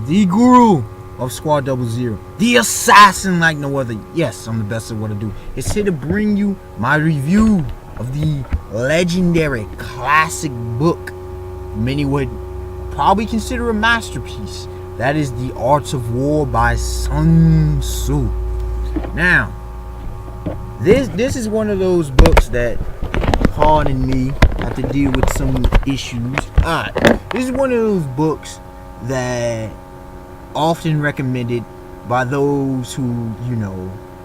the guru of Squad 00, the assassin like no other. Yes, I'm the best at what I do. It's here to bring you my review of the legendary classic book many would probably consider a masterpiece. That is The Arts of War by Sun Tsu. Now, this is one of those books that, pardon me, have to deal with some issues. This is one of those books that often recommended by those who,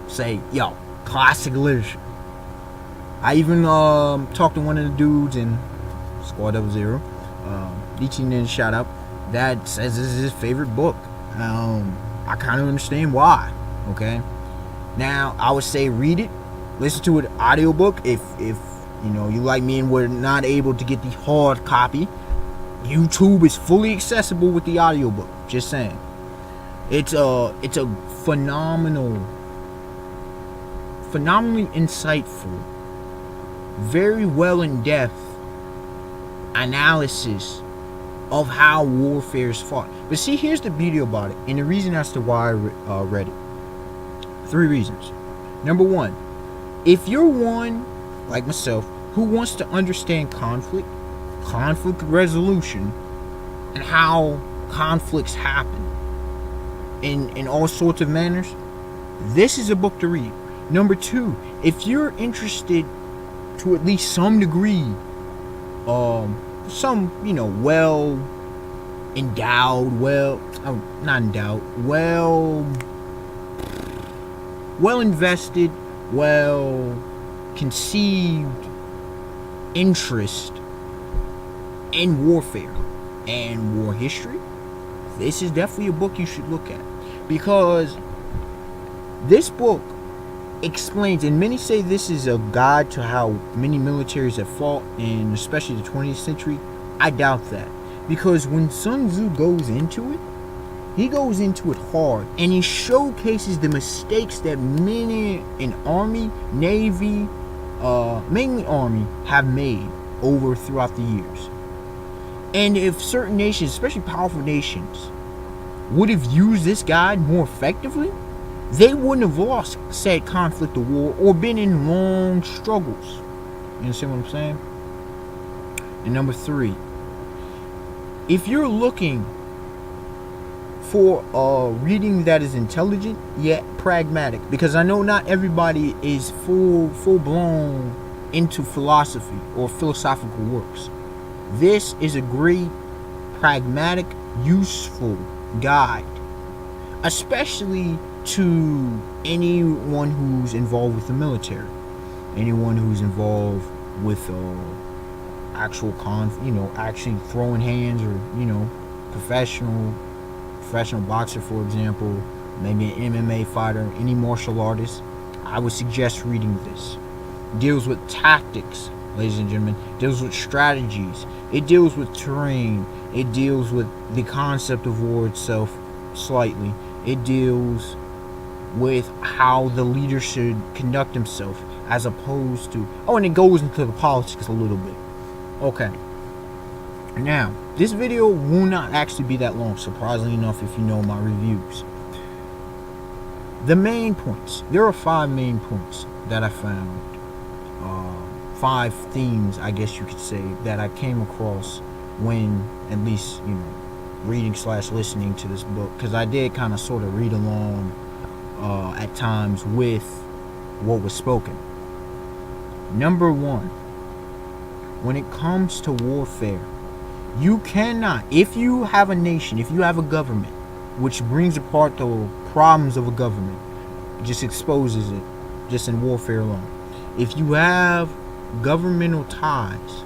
say, yo, classic literature. I even talked to one of the dudes in Squad 00, Ichi Nin shout out, that says this is his favorite book. I kind of understand why. Okay, now I would say read it, listen to an audiobook if you like me and were not able to get the hard copy. YouTube is fully accessible with the audiobook. Just saying, it's a phenomenally insightful, very well in depth analysis of how warfare is fought. But see, here's the beauty about it, and the reason as to why I read it. 3 reasons. Number 1, if you're one like myself who wants to understand conflict resolution, and how conflicts happen in all sorts of manners, this is a book to read. Number 2, if you're interested to at least some degree, some well endowed, well invested, well conceived interest in warfare and war history, this is definitely a book you should look at, because this book explains, and many say this is a guide to how many militaries have fought, and especially the 20th century. I doubt that, because when Sun Tzu goes into it, he goes into it hard, and he showcases the mistakes that many in Army, Navy, mainly Army, have made throughout the years. And if certain nations, especially powerful nations, would have used this guide more effectively, they wouldn't have lost said conflict or war or been in long struggles. You understand what I'm saying? And number 3, if you're looking for a reading that is intelligent yet pragmatic, because I know not everybody is full blown into philosophy or philosophical works, this is a great, pragmatic, useful guide, especially to anyone who's involved with the military, anyone who's involved with actually throwing hands, or professional boxer, for example, maybe an MMA fighter, any martial artist. I would suggest reading this. It deals with tactics, ladies and gentlemen. It deals with strategies. It deals with terrain. It deals with the concept of war itself slightly. It deals with how the leader should conduct himself, as opposed to, and it goes into the politics a little bit. Okay, now this video will not actually be that long, surprisingly enough, if you know my reviews. The main points, there are 5 main points that I found, 5 themes, I guess you could say, that I came across when at least reading / listening to this book, because I did kind of sort of read along at times with what was spoken. Number 1, when it comes to warfare, you cannot, if you have a nation, if you have a government, which brings apart the problems of a government, it just exposes it, just in warfare alone. If you have governmental ties,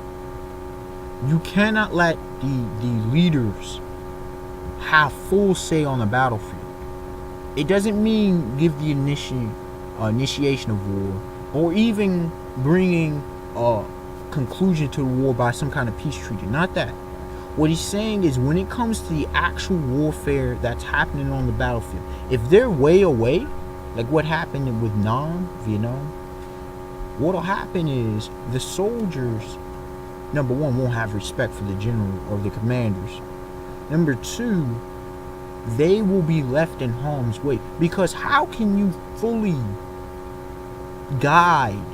you cannot let the leaders have full say on the battlefield. It doesn't mean give the initiation of war, or even bringing a conclusion to the war by some kind of peace treaty. Not that. What he's saying is, when it comes to the actual warfare that's happening on the battlefield, if they're way away, like what happened with Vietnam, what'll happen is the soldiers, number 1, won't have respect for the general or the commanders. Number 2, they will be left in harm's way. Because how can you fully guide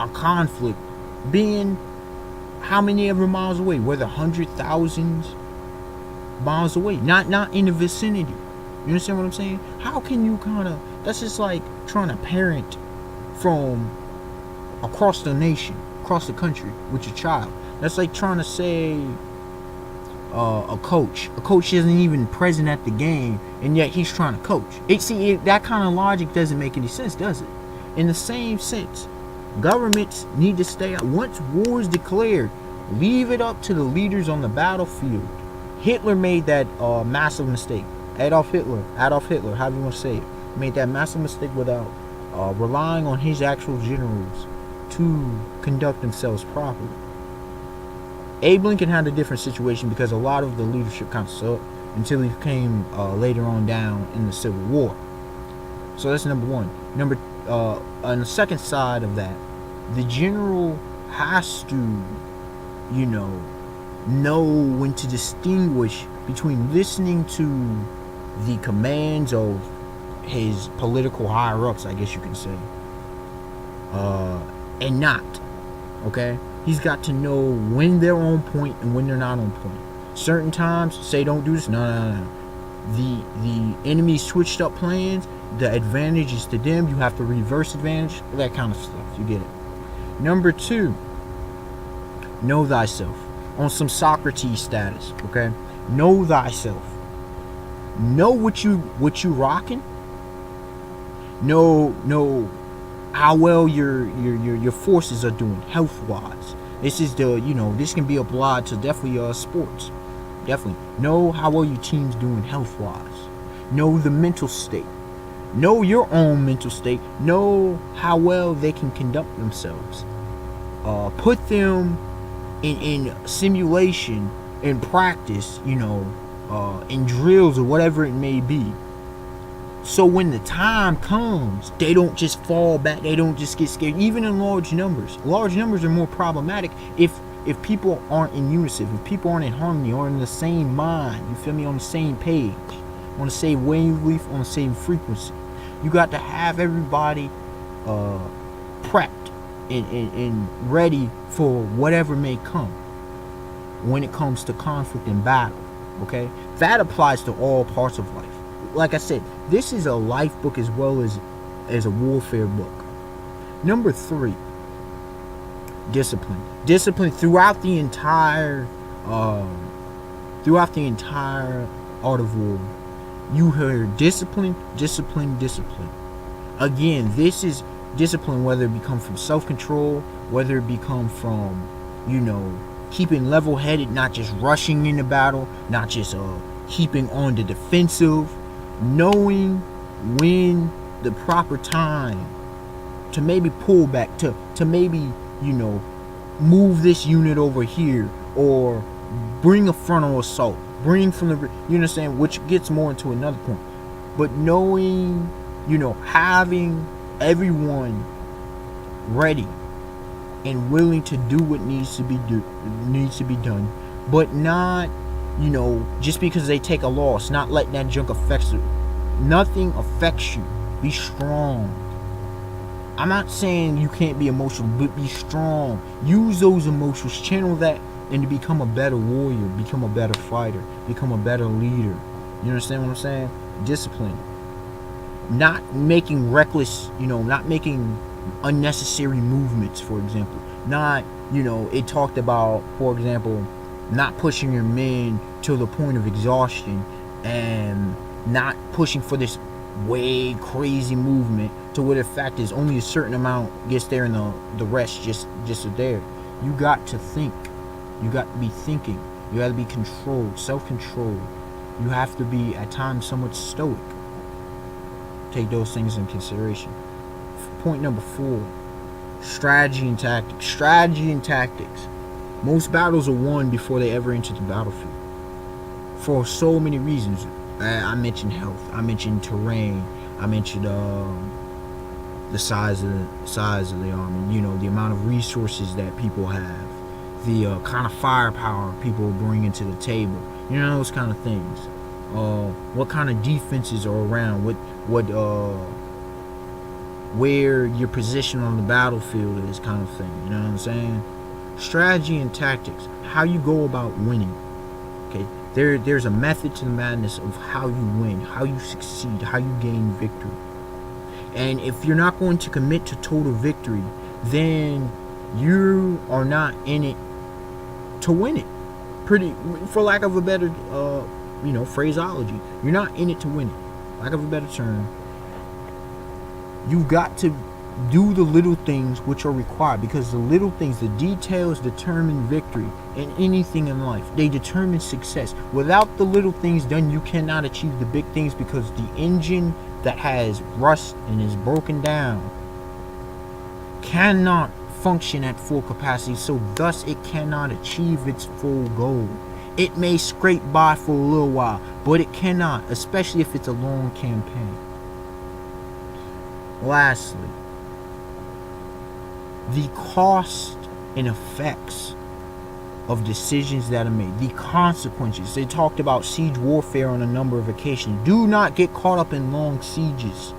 a conflict being how many ever miles away, whether 100,000 miles away, not in the vicinity? You understand what I'm saying? How can you that's just like trying to parent from across the nation, across the country with your child. That's like trying to say a coach isn't even present at the game, and yet he's trying to coach. That kind of logic doesn't make any sense, does it? In the same sense, governments need to stay out. Once war is declared, leave it up to the leaders on the battlefield. Hitler made that massive mistake. Adolf Hitler, however you want to say it, made that massive mistake without relying on his actual generals to conduct themselves properly. Abe Lincoln had a different situation because a lot of the leadership kind of sucked until he came later on down in the Civil War. So that's number one. On the second side of that, the general has to, know when to distinguish between listening to the commands of his political higher-ups, I guess you can say, and not. Okay? He's got to know when they're on point and when they're not on point. Certain times, say don't do this. No. The enemy switched up plans. The advantage is to them. You have to reverse advantage. That kind of stuff. You get it. Number two, know thyself. On some Socrates status, okay? Know thyself. Know what you rocking. Know how well your forces are doing health wise. This is this can be applied to definitely sports. Definitely know how well your team's doing health wise. Know the mental state. Know your own mental state. Know how well they can conduct themselves. Put them in simulation, in practice, in drills or whatever it may be. So when the time comes, they don't just fall back. They don't just get scared. Even in large numbers. Large numbers are more problematic if people aren't in unison, if people aren't in harmony or in the same mind. You feel me? On the same page, on the same wavelength, on the same frequency. You got to have everybody prepped and ready for whatever may come when it comes to conflict and battle. Okay? That applies to all parts of life. Like I said, this is a life book as well as a warfare book. Number three, discipline. Discipline throughout the entire art of war. You heard discipline. Again, this is discipline, whether it become from self-control, whether it become from, keeping level-headed, not just rushing into battle, not just keeping on the defensive, knowing when the proper time to maybe pull back, to maybe, move this unit over here, or bring a frontal assault, bring from the, you understand, which gets more into another point. But knowing, having everyone ready and willing to do what needs to be done, but not, just because they take a loss, not letting that junk affect you. Nothing affects you. Be strong. I'm not saying you can't be emotional, but be strong. Use those emotions, channel that, and to become a better warrior, become a better fighter, become a better leader. You understand what I'm saying? Discipline. Not making reckless, not making unnecessary movements, for example. Not, it talked about, for example, not pushing your men to the point of exhaustion and not pushing for this way crazy movement to where the fact is only a certain amount gets there and the rest just are there. You got to think. You got to be thinking. You got to be controlled, self-controlled. You have to be at times somewhat stoic. Take those things in consideration. Point number 4, strategy and tactics. Strategy and tactics. Most battles are won before they ever enter the battlefield, for so many reasons. I mentioned health. I mentioned terrain. I mentioned the size of the army. The amount of resources that people have, the kind of firepower people bring into the table. Those kind of things. what kind of defenses are around, where your position on the battlefield is, kind of thing. You know what I'm saying? Strategy and tactics, how you go about winning. Okay, there's a method to the madness of how you win, how you succeed, how you gain victory. And if you're not going to commit to total victory, then you are not in it to win it. Pretty, for lack of a better phraseology, you're not in it to win it. Lack of a better term. You've got to do the little things which are required, because the little things, the details, determine victory in anything in life. They determine success. Without the little things done, you cannot achieve the big things, because the engine that has rust and is broken down cannot function at full capacity, so thus it cannot achieve its full goal. It may scrape by for a little while, but it cannot, especially if it's a long campaign. Lastly, the cost and effects of decisions that are made, the consequences. They talked about siege warfare on a number of occasions. Do not get caught up in long sieges.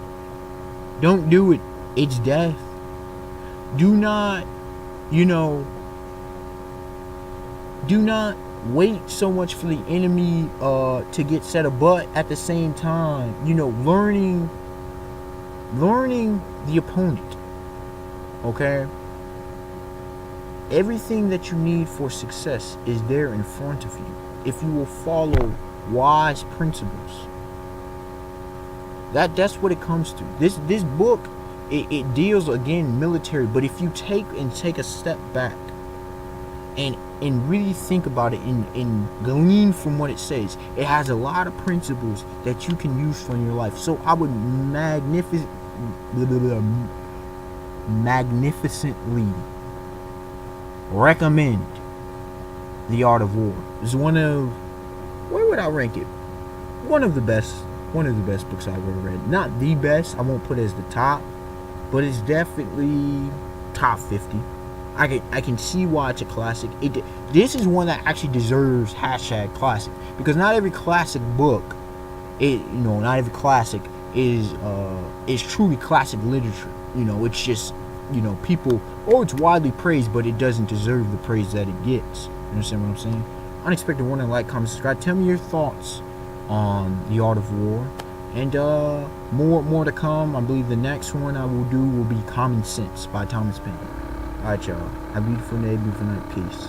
Don't do it. It's death. Do not, do not wait so much for the enemy to get set up, but at the same time, learning the opponent. Okay? Everything that you need for success is there in front of you, if you will follow wise principles. That's what it comes to. This book, it deals, again, military, but if you take a step back and really think about it and glean from what it says, it has a lot of principles that you can use for in your life. So I would magnificently recommend The Art of War. It's one of, where would I rank it? One of the best books I've ever read. Not the best, I won't put it as the top, but it's definitely top 50. I can see why it's a classic. This is one that actually deserves #classic, because not every classic book, not every classic is truly classic literature. It's just, people, it's widely praised, but it doesn't deserve the praise that it gets. You understand what I'm saying? Unexpected warning, like, comment, subscribe. Tell me your thoughts on The Art of War, and more to come. I believe the next one I will do will be Common Sense by Thomas Paine. Alright, y'all. Have a beautiful day, beautiful night. Peace.